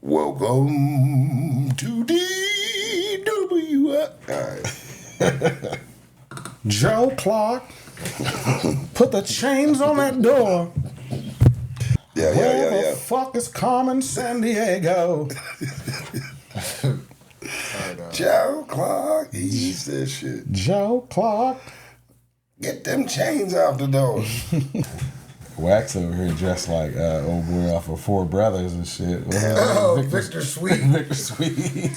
Welcome to DWI. All right. Joe Clark, put the chains on that door. Where the fuck is Carmen San Diego? Joe Clark, ease this shit. Joe Clark. Get them chains off the door. Wax over here dressed like old boy off of Four Brothers and shit. Oh, Victor Sweet. Victor Sweet.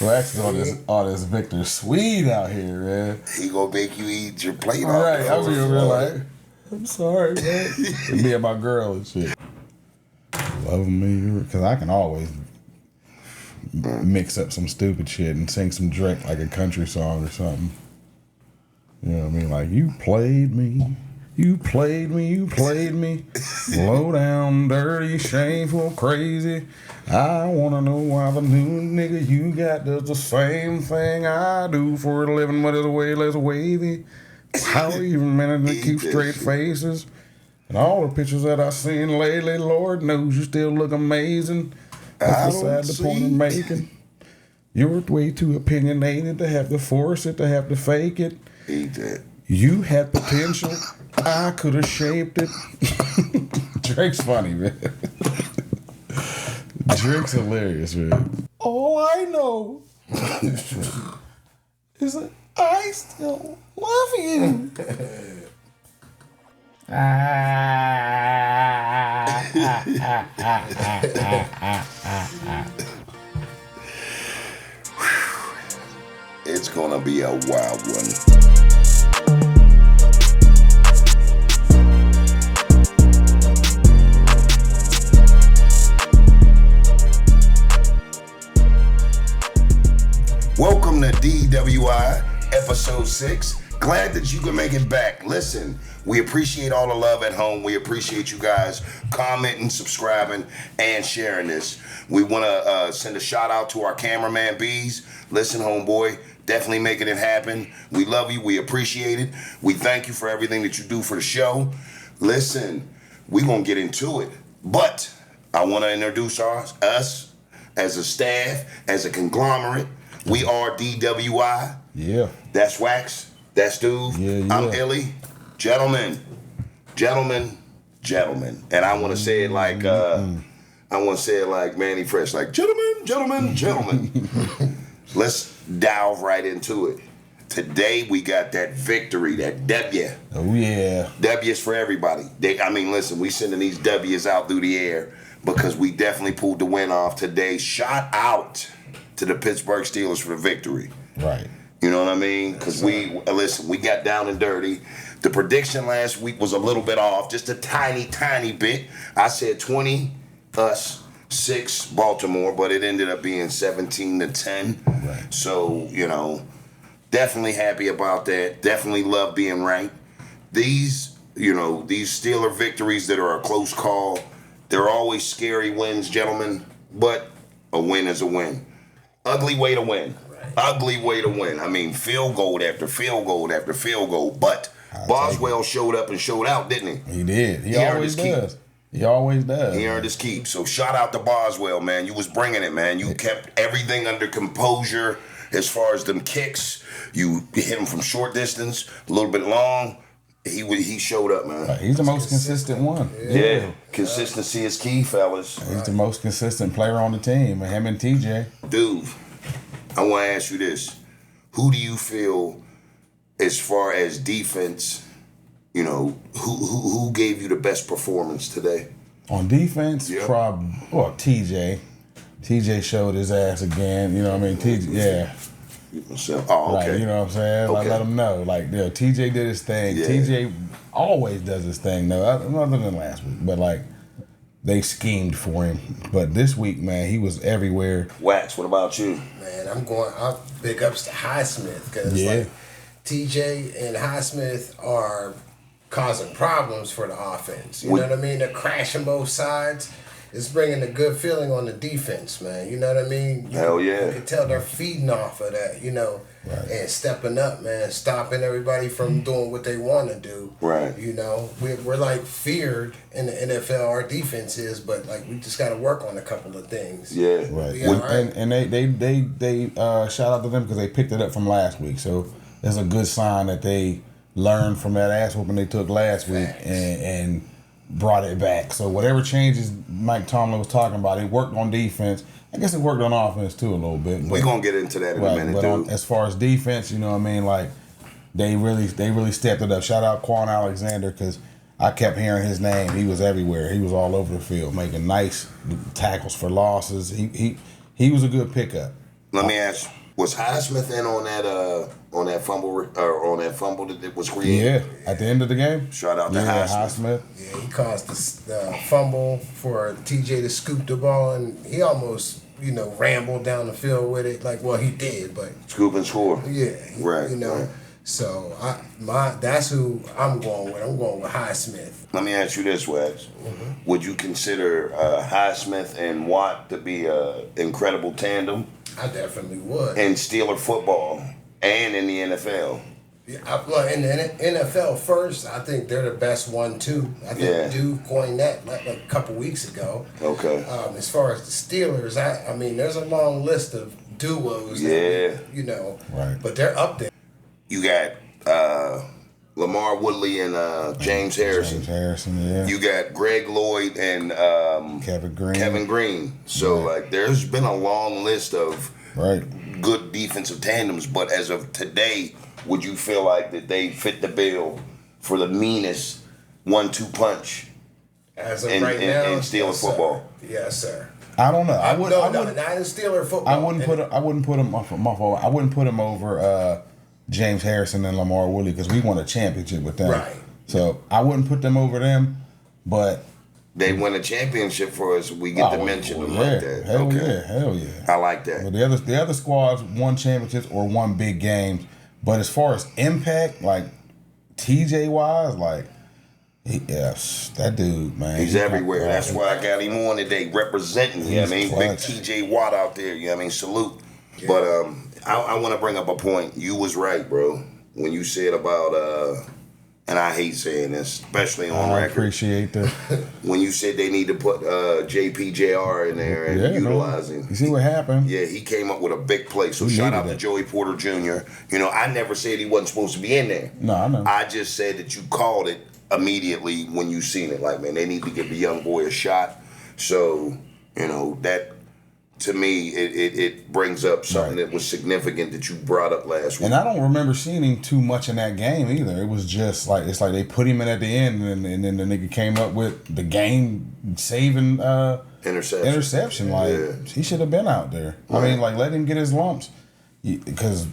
Wax is on this Victor Sweet out here, man. He gonna make you eat your plate off. All right, I was over there like, I'm sorry, man. And me and my girl and shit. Love me, because I can always mix up some stupid shit and sing some Drake like a country song or something. You know what I mean? Like, you played me. You played me, you played me. Low down, dirty, shameful, crazy. I wanna know why the new nigga you got does the same thing I do for a living, but it's way less wavy. How you managing to keep straight faces? And all the pictures that I seen lately, Lord knows you still look amazing. That's beside the point I'm making. You're way too opinionated to have to force it, to have to fake it. Eat that. You had potential. I could have shaped it. Drake's funny, man. Drake's hilarious, man. All I know is that I still love you. It's gonna be a wild one. Welcome to DWI, episode 6. Glad that you can make it back. Listen, we appreciate all the love at home. We appreciate you guys commenting, subscribing, and sharing this. We want to send a shout out to our cameraman, Bees. Listen, homeboy, definitely making it happen. We love you. We appreciate it. We thank you for everything that you do for the show. Listen, we're going to get into it. But I want to introduce us as a staff, as a conglomerate. We are DWI. Yeah. That's Wax. That's Dude. Yeah. I'm Illy. Gentlemen. And I want to say it like Manny Fresh, like gentlemen. Let's dive right into it. Today we got that victory, that W. Oh yeah. W's for everybody. Listen, we sending these W's out through the air because we definitely pulled the win off today. Shout out to the Pittsburgh Steelers for the victory. Right. You know what I mean? Because we got down and dirty. The prediction last week was a little bit off, just a tiny bit. I said 20 us, 6 Baltimore, but it ended up being 17-10. Right. So, definitely happy about that. Definitely love being right. These Steeler victories that are a close call, they're always scary wins, gentlemen, but a win is a win. Ugly way to win. Right. Ugly way to win. Field goal after field goal after field goal. But Boswell showed up and showed out, didn't he? He did. He always does. He always does. He earned his keep. So shout out to Boswell, man. You was bringing it, man. You kept everything under composure as far as them kicks. You hit him from short distance, a little bit long. He showed up, man. He's the most consistent one. Yeah. Consistency is key, fellas. He's the most consistent player on the team, him and TJ. Dude, I want to ask you this. Who do you feel, as far as defense, who gave you the best performance today? On defense, TJ. TJ showed his ass again. You know what I mean? TJ, yeah. Oh, okay. Like, you know what I'm saying? Like, let him know. Like, TJ did his thing. Yeah. TJ always does his thing, though, other than last week. But, they schemed for him. But this week, man, he was everywhere. Wax, what about you? Man, I'm big ups to Highsmith because, TJ and Highsmith are causing problems for the offense. You know what I mean? They're crashing both sides. it's bringing a good feeling on the defense, man. You know what I mean? Hell yeah. You can tell they're feeding off of that, you know, and stepping up, man, stopping everybody from doing what they want to do. Right. You know, we're like feared in the NFL. Our defense is, but like we just got to work on a couple of things. Yeah. Right. Yeah, right. And they shout out to them because they picked it up from last week. So that's a good sign that they learned from that ass whooping they took last week and brought it back. So whatever changes Mike Tomlin was talking about, it worked on defense. I guess it worked on offense too a little bit. We're gonna get into that in a minute, but dude. as far as defense, you know what I mean, like they really stepped it up. Shout out Quan Alexander because I kept hearing his name. He was everywhere. He was all over the field making nice tackles for losses. He was a good pickup. Let me ask you, was Highsmith in on that fumble that was created? Yeah, at the end of the game. Shout out to Highsmith. Yeah, he caused the fumble for TJ to scoop the ball, and he almost, you know, rambled down the field with it. Like, well, he did, but Scoop and score. yeah, Right. You know, right. so that's who I'm going with. I'm going with Highsmith. Let me ask you this, Wags. Mm-hmm. Would you consider Highsmith and Watt to be an incredible tandem I definitely would. in Steeler football and in the NFL? Yeah, well, in the NFL first, I think they're the best one too. I think Dude coined that like a couple weeks ago. Okay. As far as the Steelers, I mean, there's a long list of duos. That, you know, right. But they're up there. You got Lamar Woodley and James Harrison. James Harrison, yeah. You got Greg Lloyd and Kevin Green. So like, there's been a long list of good defensive tandems. But as of today, would you feel like that they fit the bill for the meanest 1-2 punch As of in Steeler football? Yes, sir. I don't know. I No, not in Steeler football. I wouldn't put him over James Harrison and Lamar Woodley because we won a championship with them. Right. So I wouldn't put them over them, but They win a championship for us. We get to mention them like that. Hell yeah. I like that. But the other squads won championships or won big games. But as far as impact, like TJ wise, like yes, that dude, man. He's everywhere. That's why I got him on today, representing. You know what I mean? Big clutch. TJ Watt out there. You know what I mean? Salute. Yeah. But I want to bring up a point. You was right, bro, when you said about and I hate saying this, especially on record. I appreciate that. When you said they need to put JPJR in there and utilize him. You see what happened? Yeah, he came up with a big play. So shout out to Joey Porter Jr. You know, I never said he wasn't supposed to be in there. No, I know. I just said that you called it immediately when you seen it. Like, man, they need to give the young boy a shot. So, you know, that to me, it brings up something that was significant that you brought up last week. And I don't remember seeing him too much in that game either. It was just like, it's like they put him in at the end and then the nigga came up with the game saving interception. Like, he should have been out there. Right. I mean, like, let him get his lumps. Because,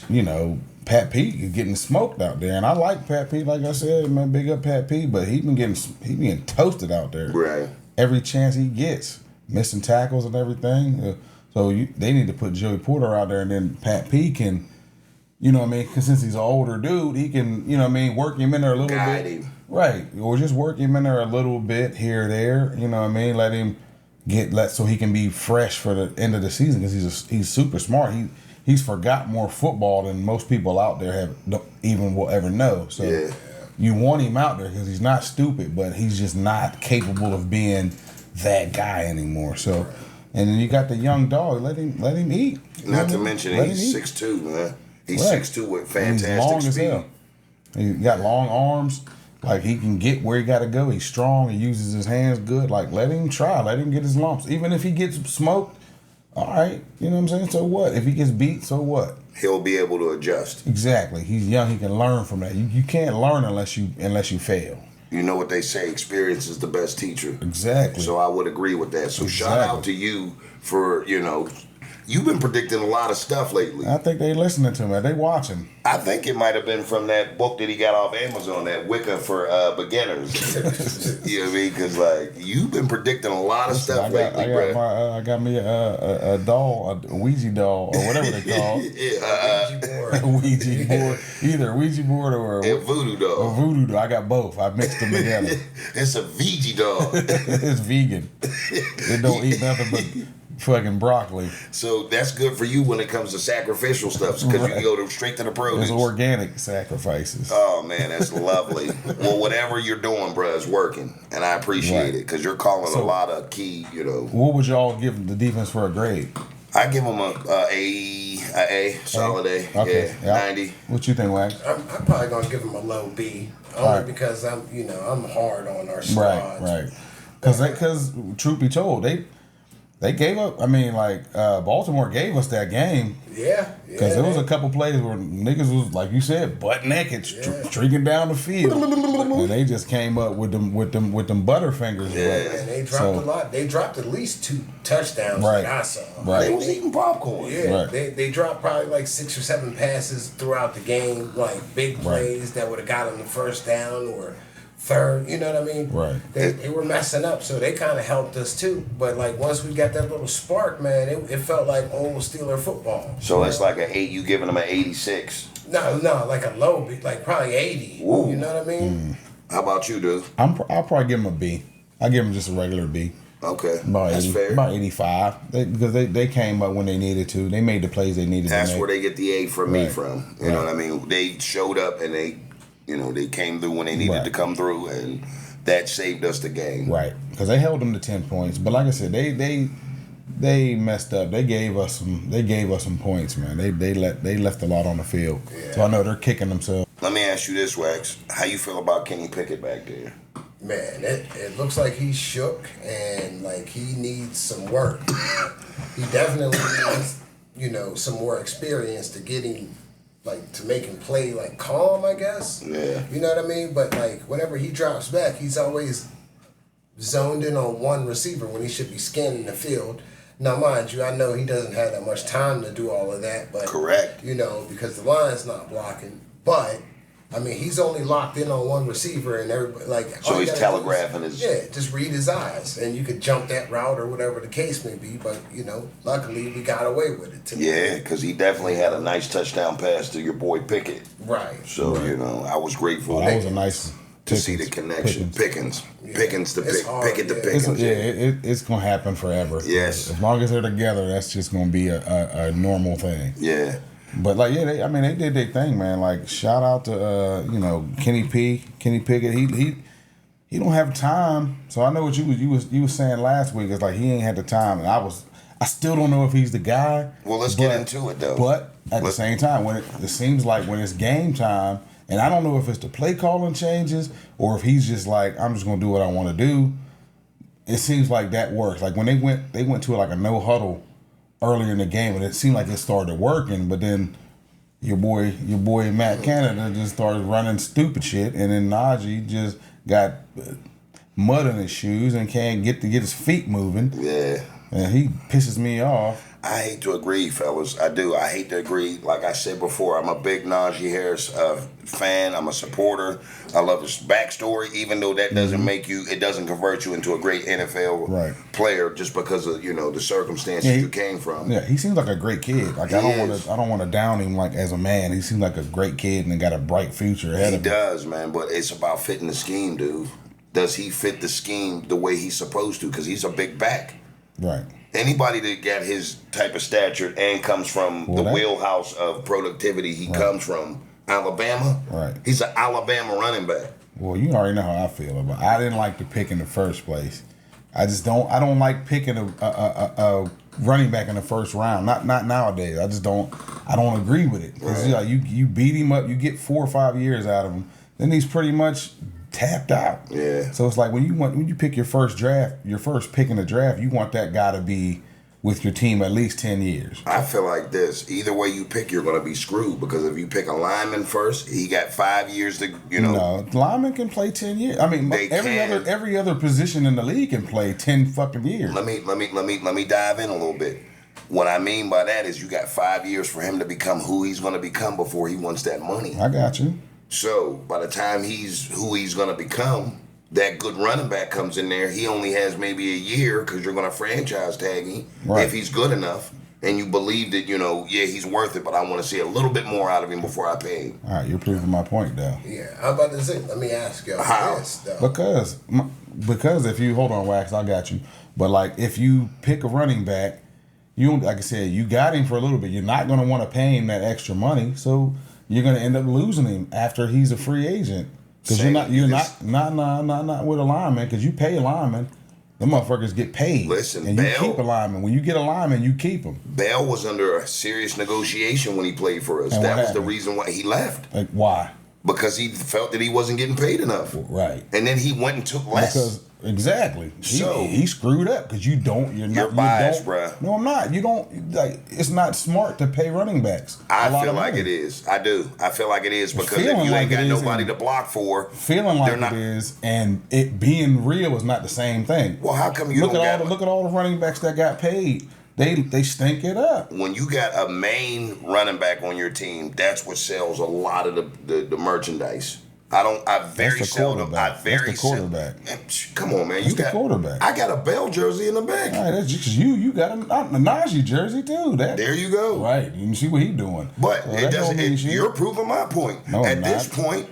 you know, Pat Pete is getting smoked out there. And I like Pat Pete, like I said, man, big up Pat Pete, but he been toasted out there. Right. Every chance he gets. Missing tackles and everything. So they need to put Joey Porter out there, and then Pat P can, you know what I mean, because since he's an older dude, he can, you know what I mean, work him in there a little Guide bit. him. Right. Or just work him in there a little bit here or there, you know what I mean, let him so he can be fresh for the end of the season because he's super smart. He's forgot more football than most people out there will ever know. So you want him out there because he's not stupid, but he's just not capable of being that guy anymore. So, and then you got the young dog. Let him eat. Not to mention he's 6'2", man. He's 6'2" with fantastic he's long speed. As hell. He got long arms. Like, he can get where he got to go. He's strong. He uses his hands good. Like, let him try. Let him get his lumps. Even if he gets smoked, all right. You know what I'm saying? So what? If he gets beat, so what? He'll be able to adjust. Exactly. He's young. He can learn from that. You can't learn unless you fail. You know what they say, experience is the best teacher. Exactly. So I would agree with that. So shout out to you for, you You've been predicting a lot of stuff lately. I think they listening to me. They watching. I think it might have been from that book that he got off Amazon, that Wicca for beginners. You know what I mean? Because like you've been predicting a lot of stuff lately, bro. I got me a doll, a Ouija doll, or whatever they call it. Ouija board. Either a Ouija board or a voodoo doll. A voodoo doll. I got both. I mixed them together. It's a Ouija doll. It's vegan. It don't eat nothing but fucking broccoli. So that's good for you when it comes to sacrificial stuff, because you can go straight to the produce. It's organic sacrifices. Oh man, that's lovely. Well, whatever you're doing, bro, is working, and I appreciate it because you're calling a lot of key. What would y'all give the defense for a grade? I give them a A, solid A. Okay. Yeah, 90. What you think, Wax? I'm probably gonna give them a low B, only because I'm hard on our squad. Right. Because truth be told, they gave up. I mean, like Baltimore gave us that game. Yeah. Because there was a couple plays where niggas was, like you said, butt naked, streaking down the field, and they just came up with them butterfingers. Yeah. And they dropped a lot. They dropped at least 2 touchdowns. Right. That I saw. Right. They was eating popcorn. Yeah. Right. They dropped probably like 6 or 7 passes throughout the game, like big plays that would have got them the first down or third, you know what I mean? Right. They were messing up, so they kind of helped us too. But like once we got that little spark, man, it felt like old Steeler football. So it's like an 8. You giving them an 86? No, like a low B, like probably 80. Ooh. You know what I mean? How about you, dude? I'll probably give them a B. I give them just a regular B. Okay, About that's 80, fair. About 85. Because they came up when they needed to. They made the plays they needed to make. That's where they get the A from me Right. from. You know what I mean? They showed up and they came through when they needed to come through, and that saved us the game. Right, because they held them to 10 points. But like I said, they messed up. They gave us some points, man. They left a lot on the field. Yeah. So I know they're kicking themselves. Let me ask you this, Wax. How you feel about Kenny Pickett back there? Man, it looks like he's shook and like he needs some work. He definitely needs, some more experience to get him, like, to make him play, like, calm, I guess. Yeah. You know what I mean? But, like, whenever he drops back, he's always zoned in on one receiver when he should be scanning the field. Now, mind you, I know he doesn't have that much time to do all of that. But correct. Because the line's not blocking. But, I mean, he's only locked in on one receiver, and everybody, like... So he's telegraphing his... Yeah, just read his eyes, and you could jump that route or whatever the case may be, but, luckily we got away with it, too. Yeah, because he definitely had a nice touchdown pass to your boy Pickett. Right. So, I was grateful. That was a nice... To see the connection. Pickens to Pickett to Pickens. It's going to happen forever. Yes. As long as they're together, that's just going to be a normal thing. Yeah. But like, they did their thing, man. Like, shout out to Kenny Pickett. He don't have time. So I know what you was saying last week. It's like he ain't had the time, and I still don't know if he's the guy. Well, let's get into it though. But at the same time, when it seems like when it's game time, and I don't know if it's the play calling changes or if he's just like, I'm just gonna do what I want to do. It seems like that works. Like when they went to like a no huddle earlier in the game, and it seemed like it started working, but then your boy Matt Canada just started running stupid shit, and then Najee just got mud in his shoes and can't get his feet moving. Yeah. And he pisses me off. I hate to agree, fellas. I do. I hate to agree. Like I said before, I'm a big Najee Harris fan. I'm a supporter. I love his backstory, even though that doesn't it doesn't convert you into a great NFL player just because of the circumstances you came from. Yeah, he seems like a great kid. Like I don't want to down him like as a man. He seems like a great kid and got a bright future ahead of him. He does, man. But it's about fitting the scheme, dude. Does he fit the scheme the way he's supposed to? Because he's a big back. Right. Anybody that got his type of stature and comes from the wheelhouse of productivity he comes from, Alabama. Right. He's an Alabama running back. Well, you already know how I feel about it. I didn't like the pick in the first place. I don't like picking a running back in the first round. Not nowadays. I don't agree with it. Because you beat him up, you get 4 or 5 years out of him, then he's pretty much tapped out. Yeah. So it's like when you pick your first pick in the draft, you want that guy to be with your team at least 10 years. I feel like this. Either way you pick, you're going to be screwed, because if you pick a lineman first, he got 5 years to, No, lineman can play 10 years. I mean, every other position in the league can play 10 fucking years. Let me dive in a little bit. What I mean by that is you got 5 years for him to become who he's going to become before he wants that money. I got you. So by the time he's who he's going to become, that good running back comes in there. He only has maybe a year because you're going to franchise tag him if he's good enough. And you believe that, he's worth it, but I want to see a little bit more out of him before I pay him. All right, you're proving my point, though. Yeah, I'm about to say, let me ask y'all this, though. Because if you, hold on, Wax, I got you. But, like, if you pick a running back, like I said, you got him for a little bit. You're not going to want to pay him that extra money, so you're going to end up losing him after he's a free agent. Because you're not with a lineman, because you pay a lineman. Them motherfuckers get paid. Listen, and you keep a lineman. When you get a lineman, you keep him. Bell was under a serious negotiation when he played for us. And that was the reason why he left. Like, why? Because he felt that he wasn't getting paid enough. Right. And then he went and took less. Exactly. He screwed up because you're biased, bruh. No, I'm not. You don't, like, it's not smart to pay running backs. I feel like it is. I do. I feel like it is because if you ain't got nobody to block for. Feeling like it is, and it being real is not the same thing. Well, how come you look at all the running backs that got paid? They stink it up. When you got a main running back on your team, that's what sells a lot of the merchandise. That's the quarterback. Come on, man. That's the quarterback. I got a Bell jersey in the back. All right, that's just you got a Najee jersey too. There you go. Right. You can see what he's doing. But it doesn't. You're proving my point. No, at this point,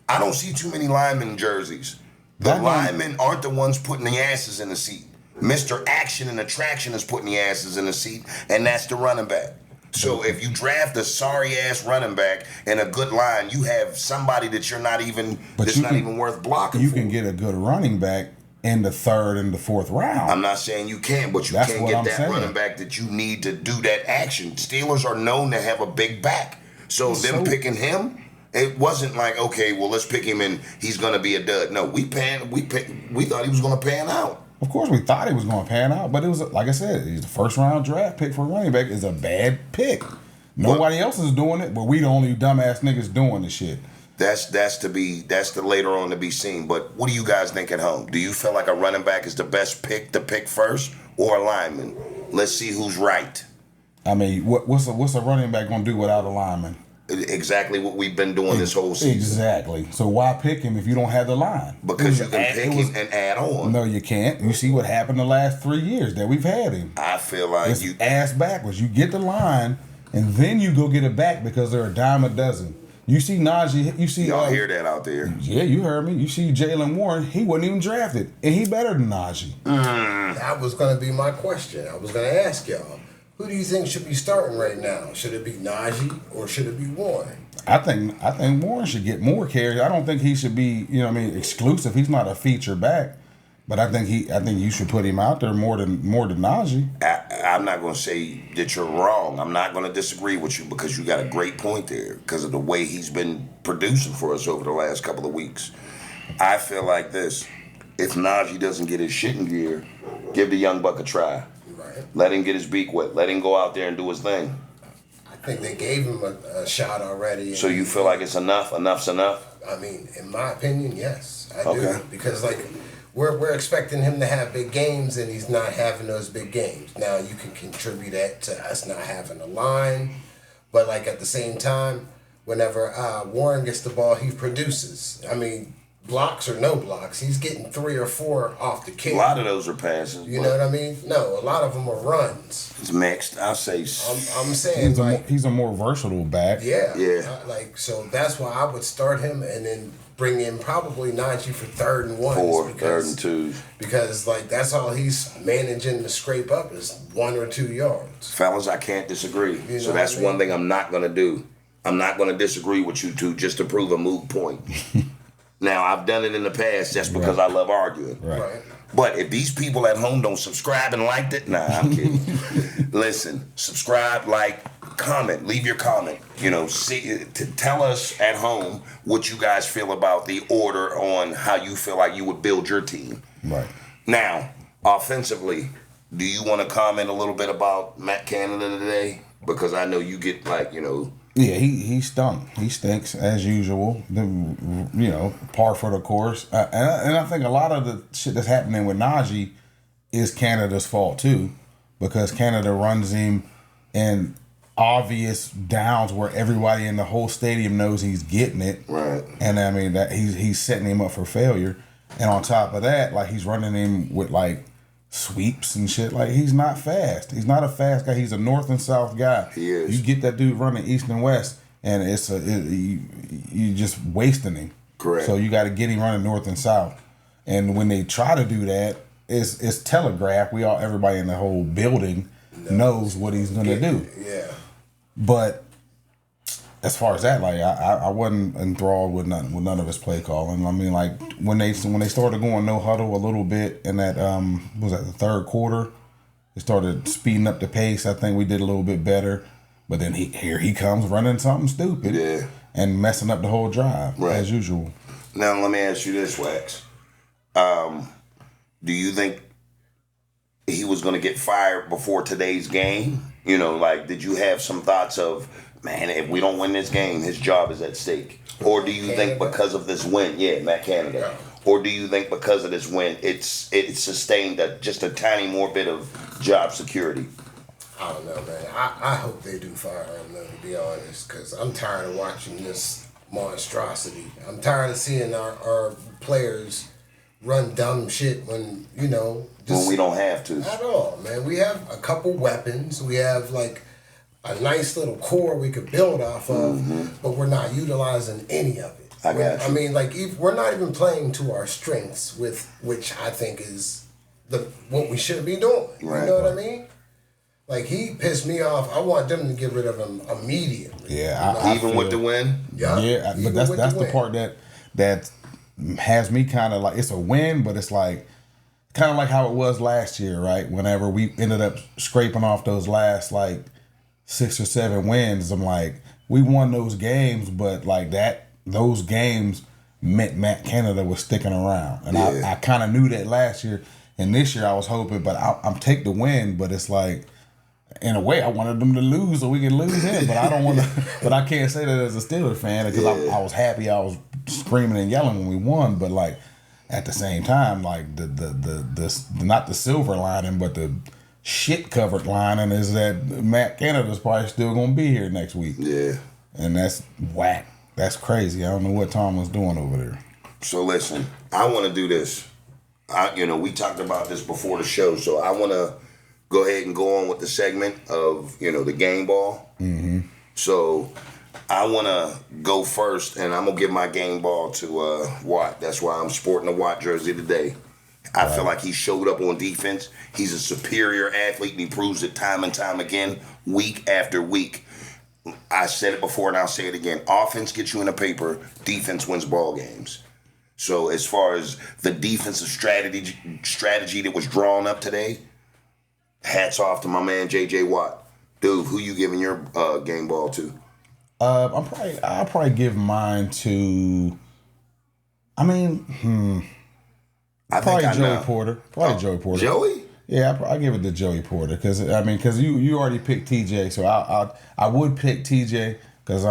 I don't see too many lineman jerseys. The linemen aren't the ones putting the asses in the seat. Mr. Action and Attraction is putting the asses in the seat, and that's the running back. So if you draft a sorry ass running back and a good line, you have somebody that you're not even even worth blocking. You can get a good running back in the 3rd and the 4th round. I'm not saying you can't, but you can't get that running back that you need to do that action. Steelers are known to have a big back, so them picking him, it wasn't like, okay, well, let's pick him and he's gonna be a dud. No, we thought he was gonna pan out. Of course, we thought he was going to pan out, but it was, like I said, he's the 1st round draft pick for a running back is a bad pick. Nobody else is doing it, but we the only dumbass niggas doing the shit. That's the later on to be seen. But what do you guys think at home? Do you feel like a running back is the best pick to pick first, or a lineman? Let's see who's right. I mean, what's a running back going to do without a lineman? Exactly what we've been doing this whole season. Exactly. So why pick him if you don't have the line? Because you can pick him and add on. No, you can't. You see what happened the last 3 years that we've had him. I feel like it's ass backwards. You get the line, and then you go get it back because they're a dime a dozen. You see Najee. You see y'all hear that out there? Yeah, you heard me. You see Jaylen Warren. He wasn't even drafted, and he better than Najee. That was going to be my question. I was going to ask y'all. Who do you think should be starting right now? Should it be Najee or should it be Warren? I think Warren should get more carries. I don't think he should be, exclusive. He's not a feature back, but I think you should put him out there more than Najee. I'm not going to say that you're wrong. I'm not going to disagree with you because you got a great point there because of the way he's been producing for us over the last couple of weeks. I feel like this: if Najee doesn't get his shit in gear, give the young buck a try. Let him get his beak wet. Let him go out there and do his thing. I think they gave him a shot already. So you feel like it's enough? Enough's enough? I mean, in my opinion, yes. I do. Because, we're expecting him to have big games, and he's not having those big games. Now, you can contribute that to us not having a line. But, at the same time, whenever Warren gets the ball, he produces. I mean, blocks or no blocks, he's getting 3 or 4 off the kick. A lot of those are passes. You know what I mean? No, a lot of them are runs. It's mixed. I'll say. I'm saying he's a more versatile back. Yeah. So that's why I would start him and then bring in probably Najee for 3rd and 1. 3rd and 2. Because that's all he's managing to scrape up is 1 or 2 yards. Fellas, I can't disagree. So that's one thing I'm not gonna do. I'm not gonna disagree with you two just to prove a moot point. Now, I've done it in the past just because I love arguing. Right. But if these people at home don't subscribe and like it, nah, I'm kidding. Listen, subscribe, like, comment, leave your comment. Tell us at home what you guys feel about the order on how you feel like you would build your team. Right. Now, offensively, do you want to comment a little bit about Matt Canada today? Because I know you get Yeah, he stunk. He stinks as usual. Par for the course. And I think a lot of the shit that's happening with Najee is Canada's fault too. because Canada runs him in obvious downs where everybody in the whole stadium knows he's getting it. Right. And I mean that he's setting him up for failure. And on top of that, like he's running him with like sweeps and shit. Like he's not fast. He's not a fast guy. He's a north and south guy. He is. You get that dude running east and west, and you just wasting him. Correct. So you got to get him running north and south. And when they try to do that, it's telegraphed. Everybody in the whole building knows what he's gonna do. Yeah. But as far as that, like I wasn't enthralled with none of his play calling. I mean, like when they started going no huddle a little bit in that was that the third quarter, they started speeding up the pace. I think we did a little bit better. But then here he comes running something stupid, and messing up the whole drive as usual. Now let me ask you this, Wax. Do you think he was going to get fired before today's game? You know, like, did you have some thoughts of, man, if we don't win this game, his job is at stake? Or do you think because of this win, Matt Canada, or do you think because of this win, it's sustained just a tiny more bit of job security? I don't know, man. I hope they do fire him, though, to be honest, because I'm tired of watching this monstrosity. I'm tired of seeing our players run dumb shit when, when we don't have to. At all, man. We have a couple weapons. We have, like, a nice little core we could build off of, but we're not utilizing any of it. I got you. I mean, like, we're not even playing to our strengths, which I think is what we should be doing. Right. You know what I mean? Like, he pissed me off. I want them to get rid of him immediately. Yeah, even with the win. Yeah, but that's the part that has me kind of like, it's a win, but it's like kind of like how it was last year, right? Whenever we ended up scraping off those last like 6 or 7 wins, I'm like, we won those games, but like those games meant Matt Canada was sticking around, and I kind of knew that last year, and this year I was hoping, but I'm take the win, but it's like, in a way, I wanted them to lose so we can lose him, but I don't want to. But I can't say that as a Steelers fan because I was happy. I was screaming and yelling when we won, but like at the same time, like the not the silver lining, but the shit covered lining is that Matt Canada's probably still gonna be here next week. Yeah, and that's whack. That's crazy. I don't know what Tom was doing over there. So listen, I want to do this. We talked about this before the show, so I want to go ahead and go on with the segment of, the game ball. Mm-hmm. So I want to go first, and I'm going to give my game ball to Watt. That's why I'm sporting the Watt jersey today. I feel like he showed up on defense. He's a superior athlete, and he proves it time and time again, week after week. I said it before, and I'll say it again. Offense gets you in the paper. Defense wins ball games. So as far as the defensive strategy that was drawn up today, hats off to my man J.J. Watt. Dude, who you giving your game ball to? I'll probably give mine to. I think Joey Porter. Probably Joey Porter. Joey? Yeah, I'll give it to Joey Porter because you already picked TJ, so I would pick TJ because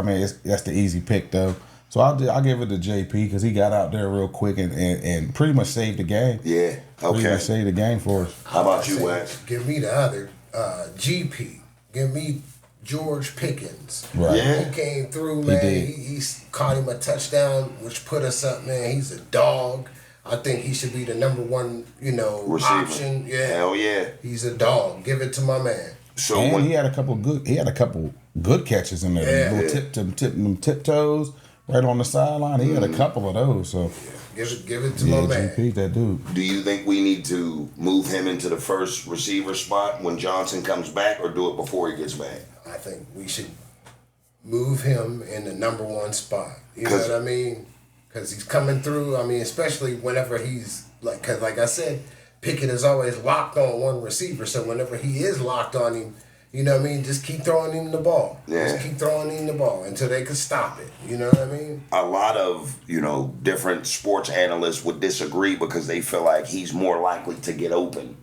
that's the easy pick though. So I'll give it to JP because he got out there real quick and pretty much saved the game. Yeah, okay. Pretty much saved the game for us. How about you, Wax? Give me the other GP. Give me George Pickens. Right. Yeah. He came through, man. He caught him a touchdown, which put us up, man. He's a dog. I think he should be the number one, receiver. Option. Yeah. Hell yeah. He's a dog. Give it to my man. So and he had a couple good catches in there. Yeah. Little tiptoes right on the sideline. He had a couple of those. So give it to my man. GP, that dude. do you think we need to move him into the first receiver spot when Johnson comes back, or do it before he gets back? I think we should move him in the number one spot. You know what I mean? Because he's coming through. I mean, especially whenever he's because like I said, Pickett is always locked on one receiver. So whenever he is locked on him, you know what I mean? Just keep throwing him the ball. Yeah. Just keep throwing him the ball until they can stop it. You know what I mean? A lot of, different sports analysts would disagree because they feel like he's more likely to get open.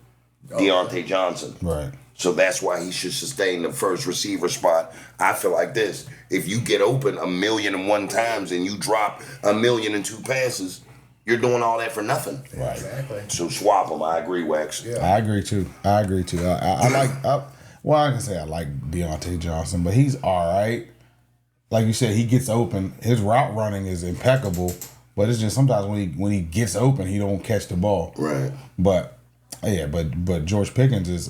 Deontay Johnson. Right. So that's why he should sustain the first receiver spot. I feel like this. If you get open 1,000,001 times and you drop 1,000,002 passes, you're doing all that for nothing. Right. Exactly. So swap them. I agree, Wax. Yeah. I agree too. I can say I like Deontay Johnson, but he's all right. Like you said, he gets open. His route running is impeccable, but it's just sometimes when he gets open, he don't catch the ball. Right. But George Pickens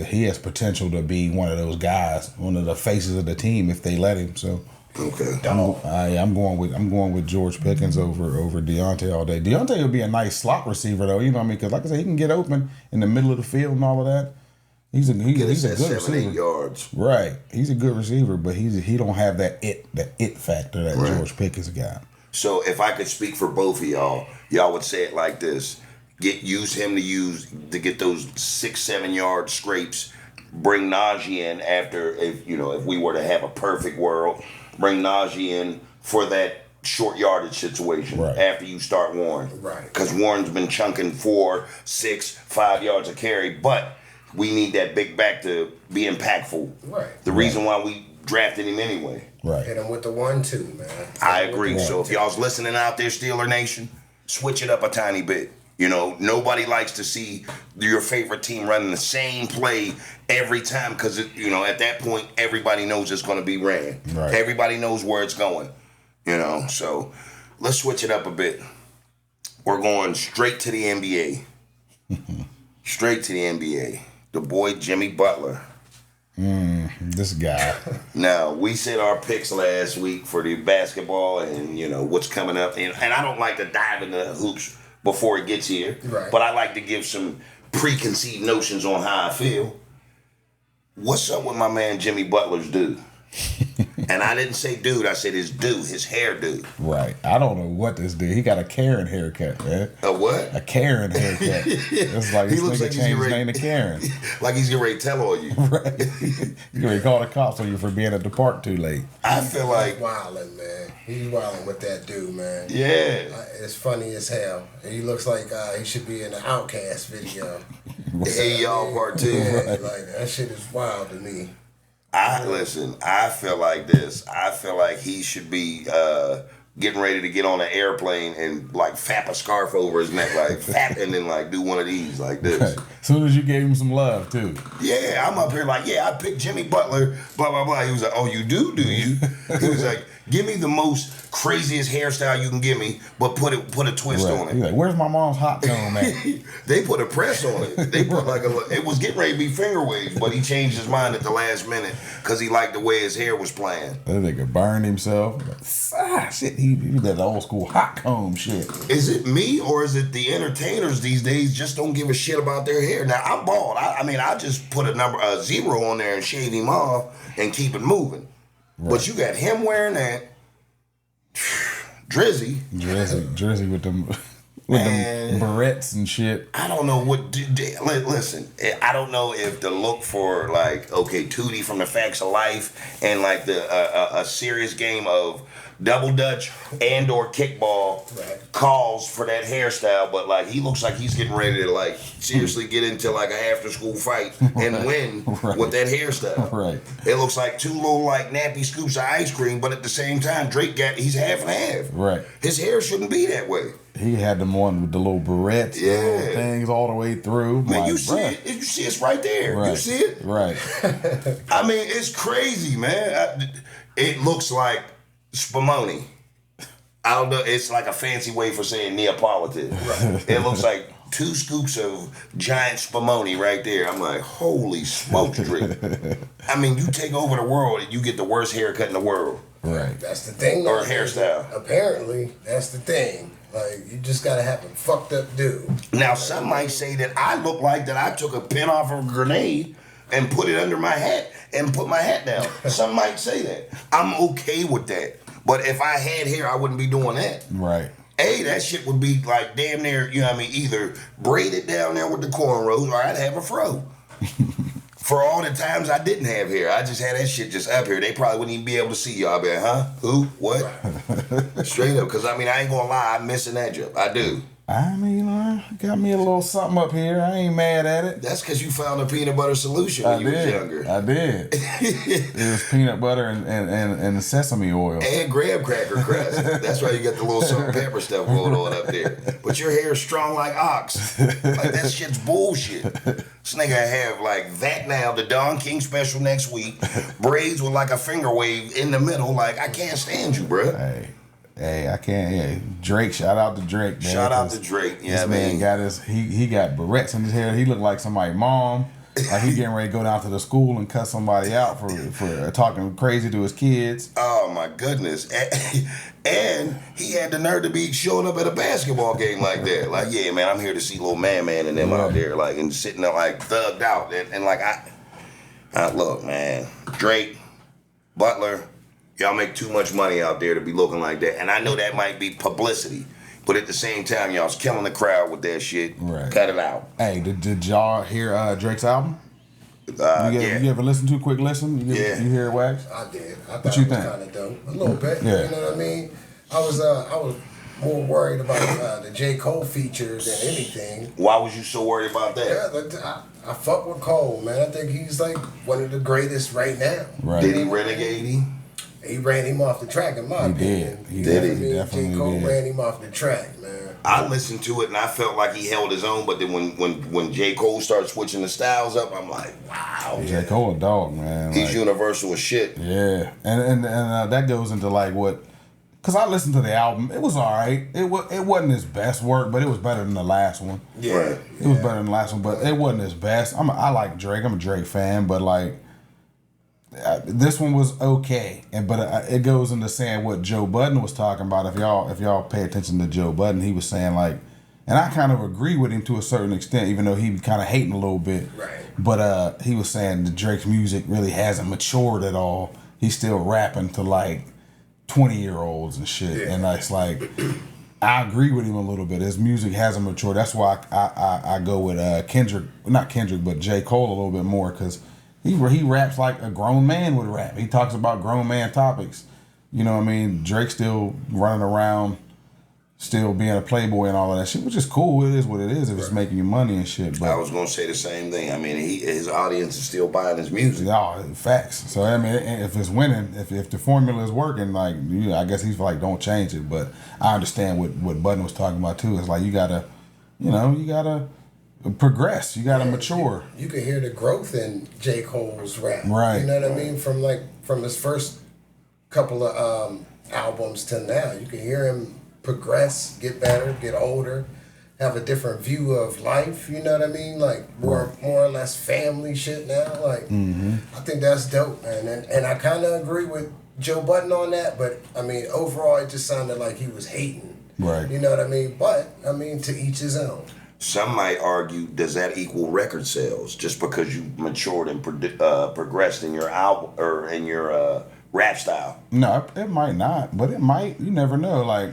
he has potential to be one of those guys, one of the faces of the team if they let him. So Okay. I'm going with George Pickens over Deontay all day. Deontay would be a nice slot receiver though, you know what I mean? Because like I said, he can get open in the middle of the field and all of that. He's a good 7-8 yards. Right. He's a good receiver, but he don't have that it factor that George Pickens got. So if I could speak for both of y'all would say it like this: use him to get those 6-7 yard scrapes. Bring Najee in after if we were to have a perfect world. Bring Najee in for that short yardage situation after you start Warren. Right. Because Warren's been chunking 4, 6, 5 yards a carry, but we need that big back to be impactful. Right. The reason why we drafted him anyway. Right. Hit him with the 1-2, man. I agree. So if y'all's listening out there, Steeler Nation, switch it up a tiny bit. Nobody likes to see your favorite team running the same play every time because, at that point, everybody knows it's going to be ran. Right. Everybody knows where it's going, So let's switch it up a bit. We're going straight to the NBA. Straight to the NBA. The boy Jimmy Butler. This guy. Now, we said our picks last week for the basketball and, what's coming up. And I don't like to dive into hoops before it gets here. Right. But I like to give some preconceived notions on how I feel. What's up with my man Jimmy Butler's dude? And I didn't say dude, I said his hair dude. Right. I don't know what this dude. He got a Karen haircut, man. A what? A Karen haircut. It's like He this looks nigga like he's changed his getting name to Karen. Like he's getting ready to tell on you. Right. You already called the cops on you for being at the park too late. I feel like He's wilding, man. He's wilding with that dude, man. yeah. It's funny as hell. He looks like he should be in the Outcast video. Hey y'all part 2. Yeah, like that shit is wild to me. I feel like this. I feel like he should be getting ready to get on an airplane and like fap a scarf over his neck, like fap, and then like do one of these like this. As soon as you gave him some love too. Yeah, I'm up here like, I picked Jimmy Butler, blah, blah, blah. He was like, oh, you do you? He was like, give me the most craziest hairstyle you can give me, but put a twist on it. He's like, where's my mom's hot comb at? They put a press on it. They put it was getting ready to be finger waves, but he changed his mind at the last minute because he liked the way his hair was playing. That nigga burned himself. Shit, he did that old school hot comb shit. Is it me or is it the entertainers these days just don't give a shit about their hair? Now, I'm bald. I just put a 0 on there and shave him off and keep it moving. Right. But you got him wearing that. Drizzy with them barrettes and shit. I don't know what. Listen, I don't know if the look for Tootie from the Facts of Life and like a serious game of double dutch and or kickball calls for that hairstyle, but like he looks like he's getting ready to like seriously get into like a after school fight and win with that hairstyle. Right. It looks like 2 little like nappy scoops of ice cream, but at the same time he's half and half. Right. His hair shouldn't be that way. He had them on with the little barrettes, the little things all the way through. Man, you see it. You see it's right there. Right. You see it? Right. I mean, it's crazy, man. It looks like Spumoni. I don't know. It's like a fancy way for saying Neapolitan. Right. It looks like 2 scoops of giant Spumoni right there. I'm like, holy smokes, Drake. I mean, you take over the world and you get the worst haircut in the world. Right. That's the thing. Or hairstyle. Apparently, that's the thing. Like, you just gotta have a fucked up dude. Now, some might say that I look like that I took a pin off of a grenade and put it under my hat and put my hat down. Some might say that. I'm okay with that. But if I had hair, I wouldn't be doing that. Right. That shit would be like damn near, either braided down there with the cornrows or I'd have a fro. For all the times I didn't have hair, I just had that shit just up here. They probably wouldn't even be able to see y'all. I'd be like, huh? Who? What? Straight up. Because, I ain't going to lie. I'm missing that job. I do. I mean, got me a little something up here. I ain't mad at it. That's because you found a peanut butter solution when you was younger. I did. It was peanut butter and sesame oil. And graham cracker crust. That's why you got the little salt and pepper stuff going on up there. But your hair is strong like ox. Like, that shit's bullshit. This nigga have like that now, the Don King special next week, braids with like a finger wave in the middle. Like, I can't stand you, bruh. Hey, I can't. Yeah. Drake, shout out to Drake, man. Shout out to Drake. Yeah, this man got he got barrettes in his hair. He looked like somebody's mom. Like he getting ready to go down to the school and cut somebody out for talking crazy to his kids. Oh my goodness. And he had the nerve to be showing up at a basketball game like that. Like, yeah, man, I'm here to see little man and them out there, like, and sitting there like thugged out. And like, I look, man, Drake, Butler, y'all make too much money out there to be looking like that. And I know that might be publicity, but at the same time, y'all's killing the crowd with that shit. Right. Cut it out. Hey, did y'all hear Drake's album? You ever listen to a quick listen? You hear it, Wax? I did. I thought it was kind of dope. A little bit. Yeah. You know what I mean? I was more worried about the J. Cole feature than anything. Why was you so worried about that? Yeah, I fuck with Cole, man. I think he's like one of the greatest right now. Right. Did he renegade him? He ran him off the track, in my opinion. He did. He definitely J. Cole ran him off the track, man. I listened to it and I felt like he held his own, but then when J. Cole started switching the styles up, I'm like, wow. J. Cole a dog, man. He's universal as shit. Yeah, and that goes into like what, because I listened to the album. It was all right. It wasn't his best work, but it was better than the last one. Yeah. Right. It was better than the last one, but it wasn't his best. I like Drake. I'm a Drake fan, but like, this one was okay, but it goes into saying what Joe Budden was talking about. If y'all pay attention to Joe Budden, he was saying like, and I kind of agree with him to a certain extent, even though he kind of hating a little bit. Right. But he was saying that Drake's music really hasn't matured at all. He's still rapping to like 20-year-olds and shit, yeah. And it's like, I agree with him a little bit. His music hasn't matured. That's why I go with Kendrick, not Kendrick, but J. Cole a little bit more, because he raps like a grown man would rap. He talks about grown man topics. You know what I mean? Drake's still running around, still being a playboy and all of that shit, which is cool. It is what it is if it's making you money and shit. But I was gonna say the same thing. I mean, his audience is still buying his music. No, facts. So I mean, if it's winning, if the formula is working, like, I guess he's like, don't change it. But I understand what Budden was talking about too. It's like you gotta progress. You gotta mature. You can hear the growth in J. Cole's rap. Right. You know what I mean? From his first couple of albums to now, you can hear him progress, get better, get older, have a different view of life. You know what I mean? Like more or less family shit now. Like, I think that's dope, man. And I kind of agree with Joe Budden on that. But I mean, overall, it just sounded like he was hating. Right. You know what I mean? But I mean, to each his own. Some might argue, does that equal record sales? Just because you matured and progressed in your album or in your rap style? No, it might not, but it might. You never know. Like,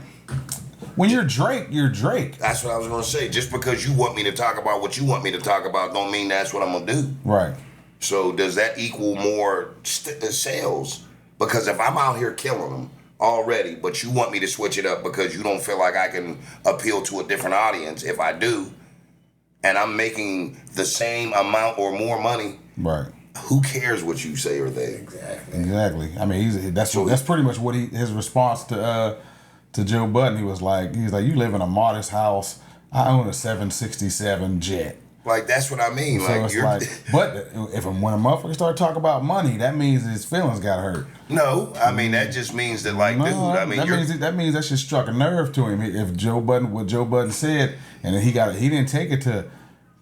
when you're Drake, you're Drake. That's what I was gonna say. Just because you want me to talk about what you want me to talk about, don't mean that's what I'm gonna do. Right. So does that equal more sales? Because if I'm out here killing them already, but you want me to switch it up because you don't feel like I can appeal to a different audience, if I do, and I'm making the same amount or more money, right? Who cares what you say or think? Exactly. I mean, that's pretty much what his response to Joe Budden. He was like, you live in a modest house. I own a 767 jet. Like, that's what I mean. So but when a motherfucker start talking about money, that means his feelings got hurt. No, I mean, that just means that, like, dude, I mean, that means that shit struck a nerve to him. If what Joe Budden said, and then he didn't take it to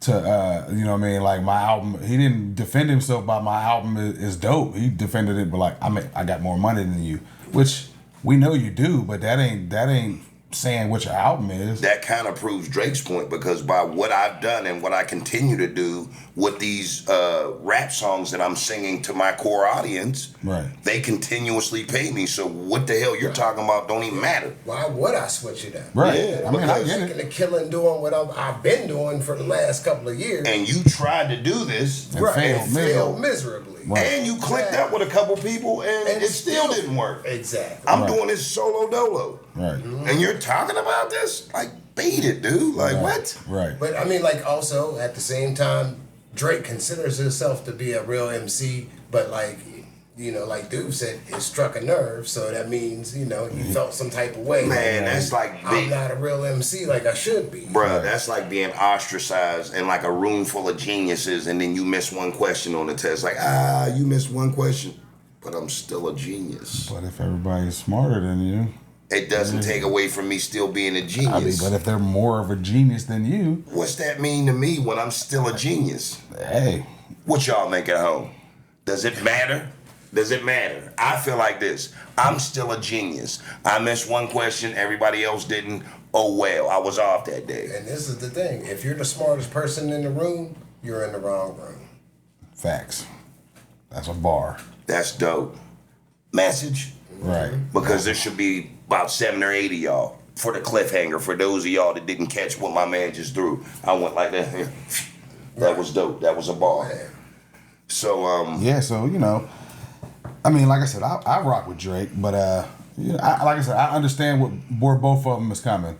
you know what I mean, like, my album, he didn't defend himself by my album is dope. He defended it, but like, I got more money than you, which we know you do, but that ain't saying what your album is. That kind of proves Drake's point, because by what I've done and what I continue to do with these rap songs that I'm singing to my core audience, right, they continuously pay me. So what the hell you're talking about don't even matter. Why would I switch it up? Right. Yeah, I mean, I get it. The killing doing what I've been doing for the last couple of years. And you tried to do this. And failed miserably. Right. And you clicked up with a couple people and it still didn't work. Exactly. I'm doing this solo dolo. Right. And you're talking about this? Like, beat it, dude. Like, what? Right. But I mean, like, also at the same time, Drake considers himself to be a real MC, but like, you know, like Dude said, it struck a nerve, so that means, you know, he felt some type of way. Man, that's like I'm not a real MC like I should be. Bruh, that's like being ostracized in like a room full of geniuses, and then you miss one question on the test. Like, you missed one question, but I'm still a genius. But if everybody's smarter than you, it doesn't take away from me still being a genius. I mean, but if they're more of a genius than you, what's that mean to me when I'm still a genius? Hey, what y'all think at home? Does it matter? Does it matter? I feel like this. I'm still a genius. I missed one question. Everybody else didn't. Oh, well. I was off that day. And this is the thing. If you're the smartest person in the room, you're in the wrong room. Facts. That's a bar. That's dope. Message. Right. Because there should be about 7 or 8 of y'all. For the cliffhanger, for those of y'all that didn't catch what my man just threw. I went like that. That was dope. That was a bar. So, yeah, so, you know, I mean, like I said, I rock with Drake, but you know, like I said, I understand where both of them is coming.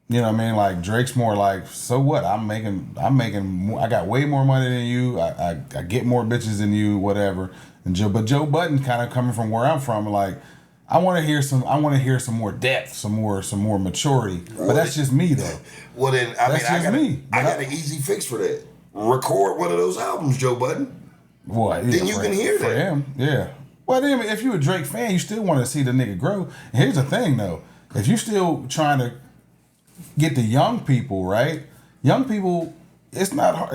You know what I mean? Like Drake's more like, so what? I got way more money than you. I get more bitches than you, whatever. And Joe Budden kind of coming from where I'm from, like I want to hear some more depth, some more maturity. But that's just me though. Well then, I got an easy fix for that. Record one of those albums, Joe Budden. What? Yeah, then you can hear for that. Him, yeah. Well, then, if you're a Drake fan, you still want to see the nigga grow. And here's the thing, though: if you still trying to get the young people, right? Young people, it's not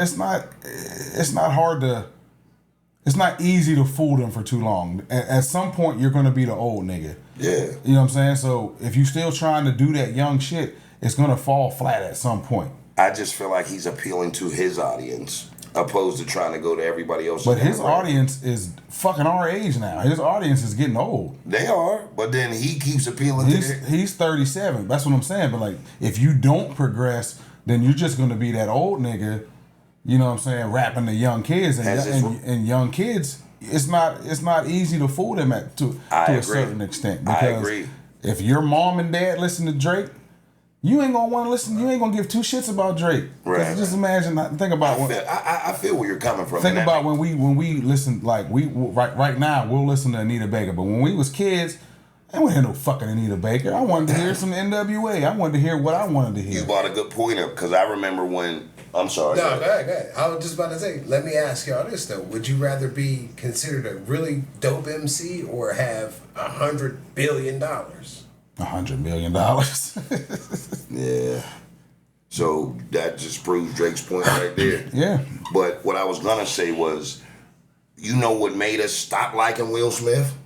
easy to fool them for too long. At some point, you're going to be the old nigga. Yeah. You know what I'm saying? So if you still trying to do that young shit, it's going to fall flat at some point. I just feel like he's appealing to his audience, opposed to trying to go to everybody else. But his audience is fucking our age now. His audience is getting old. They are, but then he keeps appealing to He's 37. That's what I'm saying. But like, if you don't progress, then you're just gonna be that old nigga. You know what I'm saying? Rapping to young kids and young kids. It's not easy to fool them to a certain extent. Because I agree. If your mom and dad listen to Drake, you ain't gonna want to listen. You ain't gonna give two shits about Drake. Right. Just imagine. Think about I feel where you're coming from. Think about when we listen. Like right now, we'll listen to Anita Baker. But when we was kids, I didn't hear no fucking Anita Baker. I wanted to hear some NWA. I wanted to hear what I wanted to hear. You brought a good point up because I remember when. I'm sorry. No, go ahead. I was just about to say. Let me ask y'all this though: would you rather be considered a really dope MC or have $100 billion? $100 million. Yeah. So that just proves Drake's point right there. Yeah. But what I was gonna say was, you know what made us stop liking Will Smith?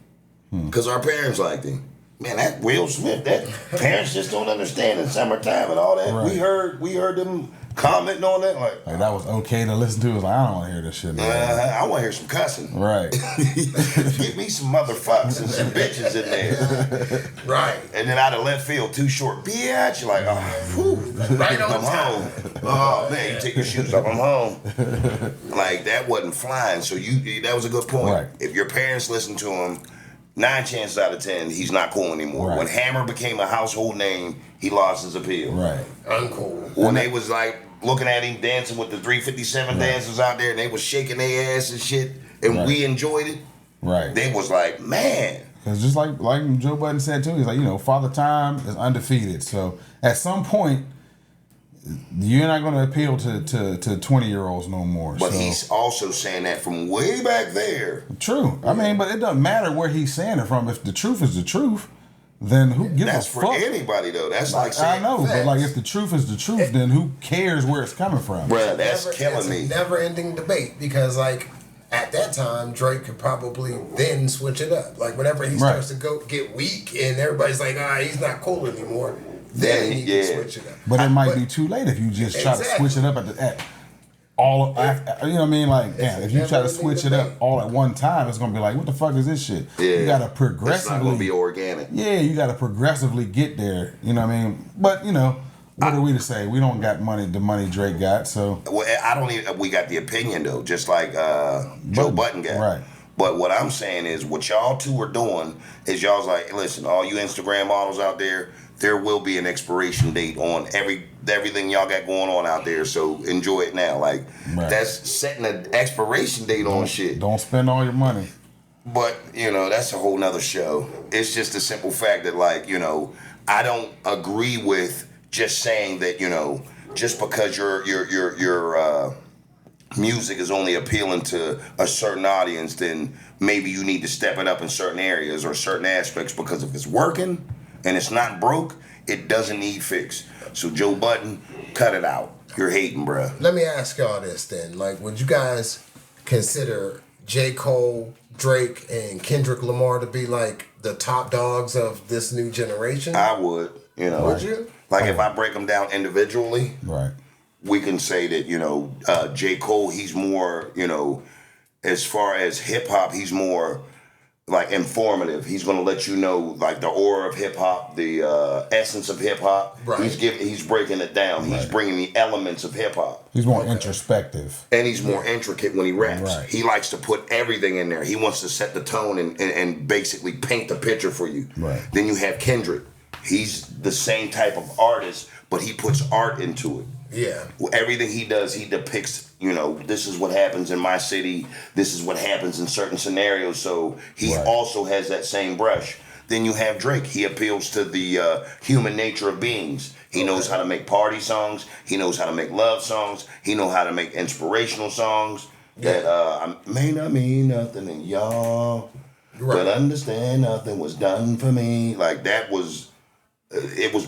Because our parents liked him. Man, that Will Smith, that parents just don't understand in summertime and all that. Right. We heard them commenting on that like that was okay to listen to. It was like, I don't want to hear this shit. I want to hear some cussing. Right. Give me some motherfuckers and some bitches in there. Right. And then out of left field, too short. Bitch. You're like, oh, whew, right on I'm time. home. Oh man, you take your shoes off. I'm home. Like that wasn't flying. So that was a good point. Right. If your parents listen to him, 9 chances out of 10, he's not cool anymore. Right. When Hammer became a household name, he lost his appeal. Right. Uncool. When they was like looking at him dancing with the 357 dancers out there, and they was shaking their ass and shit, and we enjoyed it. Right. They was like, man. Because just like Joe Budden said too, he's like, Father Time is undefeated. So at some point, you're not going to appeal to 20-year-olds no more. But he's also saying that from way back there. True. I mean, but it doesn't matter where he's saying it from. If the truth is the truth, then who gives a fuck? That's for anybody, though. That's like saying... I know, but like if the truth is the truth, then who cares where it's coming from? Bruh, that's killing me. It's a never-ending debate because, like, at that time, Drake could probably then switch it up. Like, whenever he starts to get weak and everybody's like, he's not cool anymore, then he can switch it up. But it might be too late if you just try to switch it up at all. You know what I mean? Like, if you try to switch it up all at one time, it's gonna be like, what the fuck is this shit? Yeah. You gotta progressively. It's not gonna be organic. Yeah, you gotta progressively get there. You know what I mean? But what are we to say? We don't got the money Drake got. So well, I don't even. We got the opinion though, just like Joe Budden got. Right. But what I'm saying is, what y'all two are doing is y'all's like, listen, all you Instagram models out there, there will be an expiration date on everything y'all got going on out there. So enjoy it now. Like that's setting an expiration date on shit. Don't spend all your money. But that's a whole nother show. It's just the simple fact that I don't agree with just saying that just because your music is only appealing to a certain audience, then maybe you need to step it up in certain areas or certain aspects, because if it's working and it's not broke, it doesn't need fix. So Joe Budden, cut it out. You're hating, bruh. Let me ask y'all this then. Like, would you guys consider J. Cole, Drake, and Kendrick Lamar to be like the top dogs of this new generation? I would. Would you? Like if I break them down individually, right? We can say that J. Cole, he's more as far as hip hop, he's more like informative. He's gonna let you know like the aura of hip hop, the essence of hip hop. Right. He's breaking it down. He's bringing the elements of hip hop. He's more introspective, and he's more intricate when he raps. Right. He likes to put everything in there. He wants to set the tone and basically paint the picture for you. Right. Then you have Kendrick. He's the same type of artist, but he puts art into it. Yeah. Everything he does, he depicts, this is what happens in my city. This is what happens in certain scenarios. So he also has that same brush. Then you have Drake. He appeals to the human nature of beings. He knows how to make party songs. He knows how to make love songs. He knows how to make inspirational songs that may not mean nothing to y'all, but understand nothing was done for me. Like that was... It was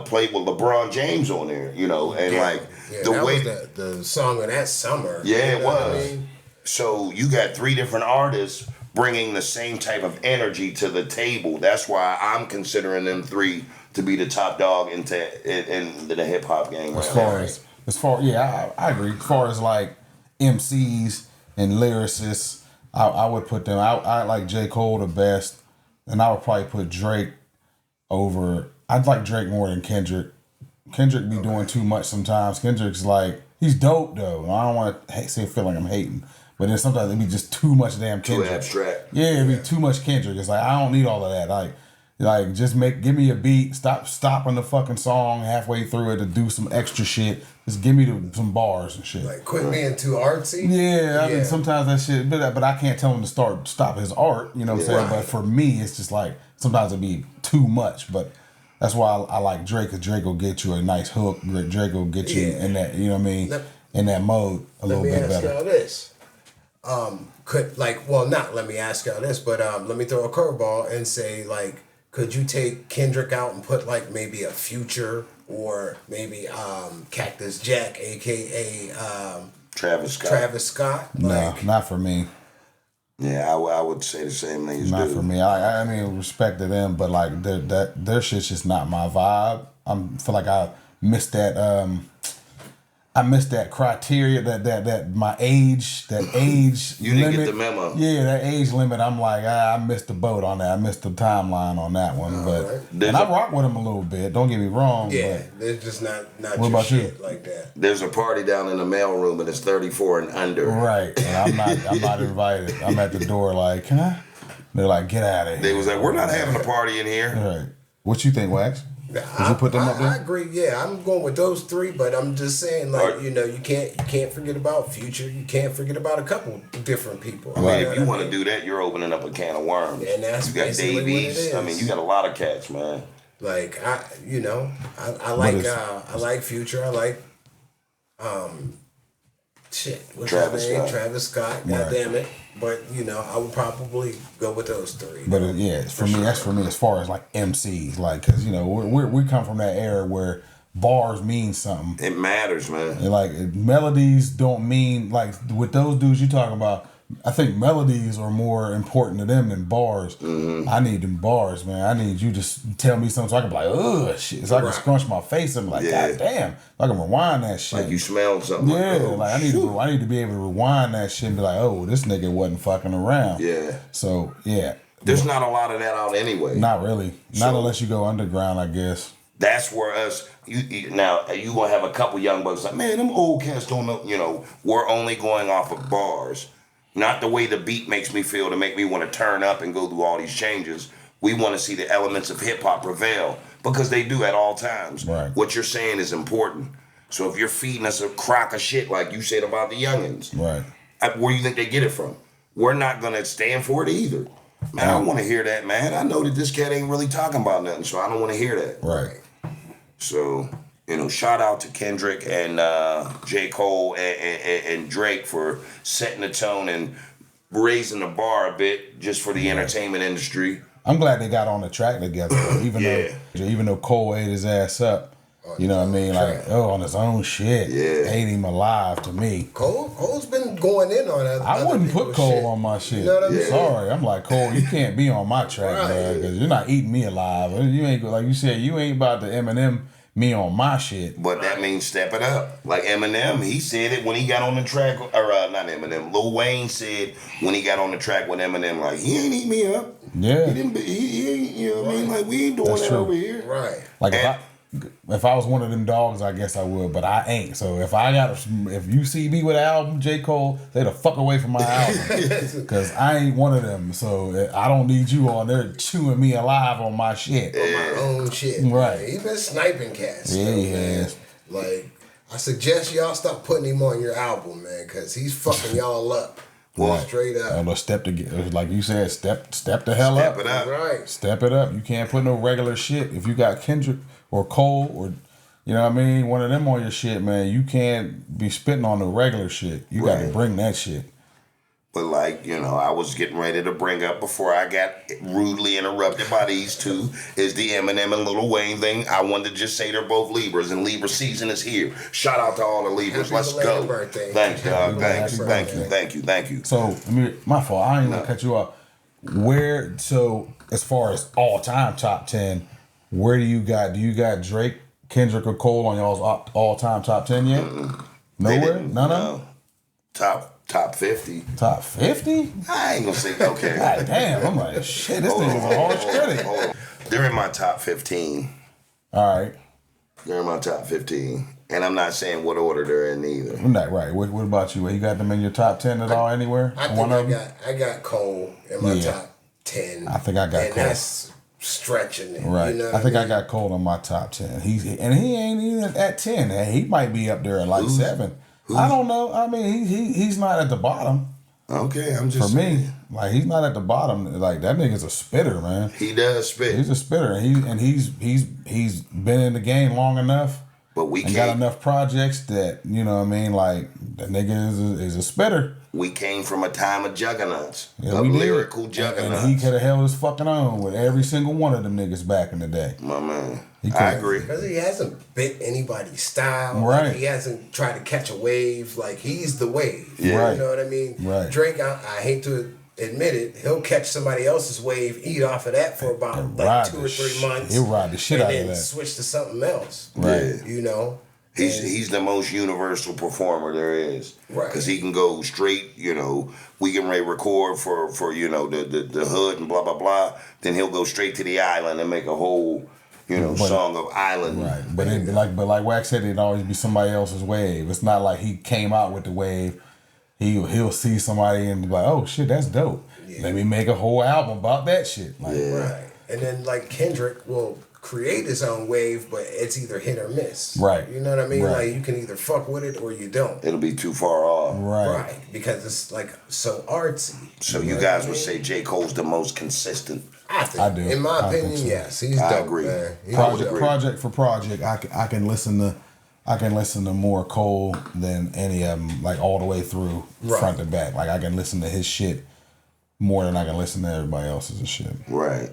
played with LeBron James on there, and the way was the song of that summer. Yeah, it was. I mean? So you got three different artists bringing the same type of energy to the table. That's why I'm considering them three to be the top dog in the hip hop game. As far I agree. As far as like MCs and lyricists, I would put them. I like J. Cole the best, and I would probably put Drake over. I'd like Drake more than Kendrick. Kendrick be doing too much sometimes. Kendrick's like, he's dope though. I don't want to feel like I'm hating, but then sometimes it be just too much damn Kendrick. Too abstract. Yeah, it'd be too much Kendrick. It's like I don't need all of that. Like just give me a beat. Stop stopping the fucking song halfway through it to do some extra shit. Just give me some bars and shit. Like quit being too artsy. Yeah, I mean sometimes that shit, but I can't tell him to stop his art. You know what I'm saying? But for me, it's just like sometimes it'd be too much. But that's why I like Drake, because Drake will get you a nice hook. Drake will get you in that, you know what I mean, in that mode a little bit better. Let me ask y'all this. Let me ask y'all this, but let me throw a curveball and say, like, could you take Kendrick out and put, like, maybe a Future or maybe Cactus Jack, a.k.a. Travis Scott? Travis Scott? No, not for me. Yeah, I would say the same thing as Not for me. I mean, respect to them, but like their shit's just not my vibe. I feel like I missed that. I missed that criteria that my age you limit. didn't get the memo. Yeah, that age limit. I'm like I missed the boat on that. I missed the timeline on that one. But I rock with them a little bit. Don't get me wrong. Yeah, but they're just not what your about shit you? like that. There's a party down in the mailroom and it's 34 and under. Right, and I'm not invited. I'm at the door like, can I? They're like, get out of here. They was like, we're not having a party in here. Right. What you think, Wax? Did you put them up there? I agree. Yeah, I'm going with those three, but I'm just saying, like, you can't forget about Future. You can't forget about a couple different people. I mean, if you want to do that, you're opening up a can of worms. And that's you got basically Davies. what it is. I mean, you got a lot of cats, man. Like I like Future. I like what's Travis his name? Scott. Travis Scott. God damn it. But I would probably go with those three. But it's for me. Sure. That's for me as far as like MCs, like because we come from that era where bars mean something. It matters, man. And like melodies don't mean like with those dudes you talking about. I think melodies are more important to them than bars. Mm-hmm. I need them bars, man. I need you to tell me something so I can be like, ugh, shit. So I can scrunch my face and be like, God damn. I can rewind that shit. Like you smelled something. Yeah, like I need to be able to rewind that shit and be like, oh, this nigga wasn't fucking around. Yeah. So, yeah. There's not a lot of that out anyway. Not really. Not unless you go underground, I guess. That's where you gonna have a couple young bucks like, man, them old cats don't know, we're only going off of bars. Not the way the beat makes me feel to make me want to turn up and go through all these changes. We want to see the elements of hip hop prevail because they do at all times. Right. What you're saying is important. So if you're feeding us a crock of shit like you said about the youngins, Right. Where do you think they get it from? We're not gonna stand for it either. Man, I don't want to hear that, man. I know that this cat ain't really talking about nothing, so I don't want to hear that. Right. So, shout out to Kendrick and J. Cole and Drake for setting the tone and raising the bar a bit just for the entertainment industry. I'm glad they got on the track together, even though Cole ate his ass up. You know what I mean? Like, on his own shit. Yeah. Ate him alive to me. Cole's been going in on that. I wouldn't put Cole on my shit. You know what I mean? Sorry. I'm like, Cole, you can't be on my track, man, because you're not eating me alive. You ain't, like you said, you ain't about to Eminem me on my shit. But that means step it up. Like Eminem, he said it when he got on the track, or not Eminem, Lil Wayne said when he got on the track with Eminem, like, he ain't eat me up. Yeah. He ain't, you know what I mean? Like, we ain't doing That's that true. over here. Right. Like, if I was one of them dogs, I guess I would, but I ain't. So if you see me with an album, J. Cole, stay the fuck away from my album, because I ain't one of them. So I don't need you on there chewing me alive on my shit. On my own shit. Right. Man. He been sniping cats. Yeah, though, he man. has. Like, I suggest y'all stop putting him on your album, man, because he's fucking y'all up. Right. Straight up. Like you said, step the hell Step up. it up. Right. Step it up. You can't put no regular shit. If you got Kendrick or Cole or, you know what I mean, one of them on your shit, man, you can't be spitting on the regular shit. You got to Right. bring that shit. But like, I was getting ready to bring up before I got rudely interrupted by these two is the Eminem and Lil Wayne thing. I wanted to just say they're both Libras and Libra season is here. Shout out to all the Libras. Happy Let's belated go. birthday. Thanks, dog. Happy Thank you. So, my fault. I ain't gonna cut you off. So as far as all time top 10, where do you got Drake, Kendrick, or Cole on y'all's all time top 10 yet? Nowhere? None of them? Top 50. Top 50? I ain't gonna say okay. God damn, I'm like, shit, this nigga's a harsh critic. Hold on. They're in my top 15. All right. They're in my top 15. And I'm not saying what order they're in either. I'm not right. What about you? You got them in your top 10 at all anywhere? I think I got Cole in my top 10. I think I got and Cole. that's stretching it. Right. You know I think I got Cole in my top 10. He ain't even at 10. He might be up there at like 7. I don't know. I mean, he's not at the bottom. Okay, I'm just For saying. me, like, he's not at the bottom. Like, that nigga's a spitter, man. He does spit. He's a spitter, and he's been in the game long enough, But we and got can't. enough projects that, you know what I mean. Like, that nigga is a spitter. We came from a time of juggernauts. Yeah, of we did. lyrical juggernauts. And he could have held his fucking own with every single one of them niggas back in the day. My man. He I could. agree. Because he hasn't bit anybody's style. Right. Like, he hasn't tried to catch a wave. Like, he's the wave. Yeah. Right. You know what I mean? Right. Drake, I hate to admit it, he'll catch somebody else's wave, eat off of that for about And like ride 2 the or 3 months. He'll ride the shit out of And that. then switch to something else. Right. Yeah. You know? He's the most universal performer there is. Right. Because he can go straight, we can record for the hood and blah, blah, blah. Then he'll go straight to the island and make a whole, song of island. Right, but like Wax said, it'd always be somebody else's wave. It's not like he came out with the wave. He'll see somebody and be like, oh shit, that's dope. Yeah. Let me make a whole album about that shit. Like, Right. And then like Kendrick will create his own wave, but it's either hit or miss. Right. You know what I mean? Right. Like you can either fuck with it or you don't. It'll be too far off. Right. Because it's like so artsy. So you guys would say J. Cole's the most consistent. I think. I do. In my I think opinion, so. yes. He's I dope, agree. man. He's Project dope. project for project, I can listen to more Cole than any of them, like all the way through front to back. Like I can listen to his shit more than I can listen to everybody else's shit. Right.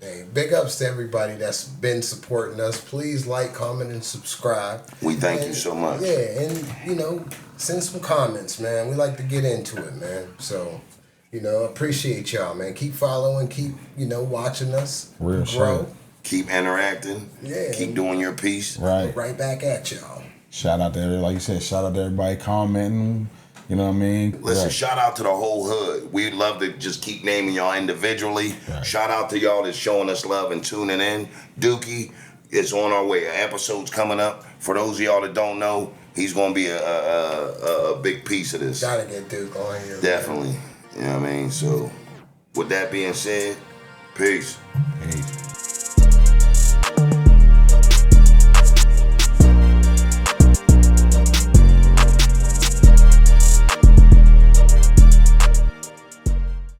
Hey, big ups to everybody that's been supporting us. Please like, comment, and subscribe. We thank you so much. Yeah, and send some comments, man. We like to get into it, man. So, appreciate y'all, man. Keep following, keep, watching us Real grow. shit. Keep interacting. Yeah. Keep doing your piece. Right. Right back at y'all. Shout out to everybody, like you said, shout out to everybody commenting. You know what I mean? Listen, Right. shout out to the whole hood. We'd love to just keep naming y'all individually. Right. Shout out to y'all that's showing us love and tuning in. Dookie, it's on our way. An episode's coming up. For those of y'all that don't know, he's gonna be a big piece of this. Gotta get Duke on here. Definitely. You know what I mean? So, with that being said, peace. Peace.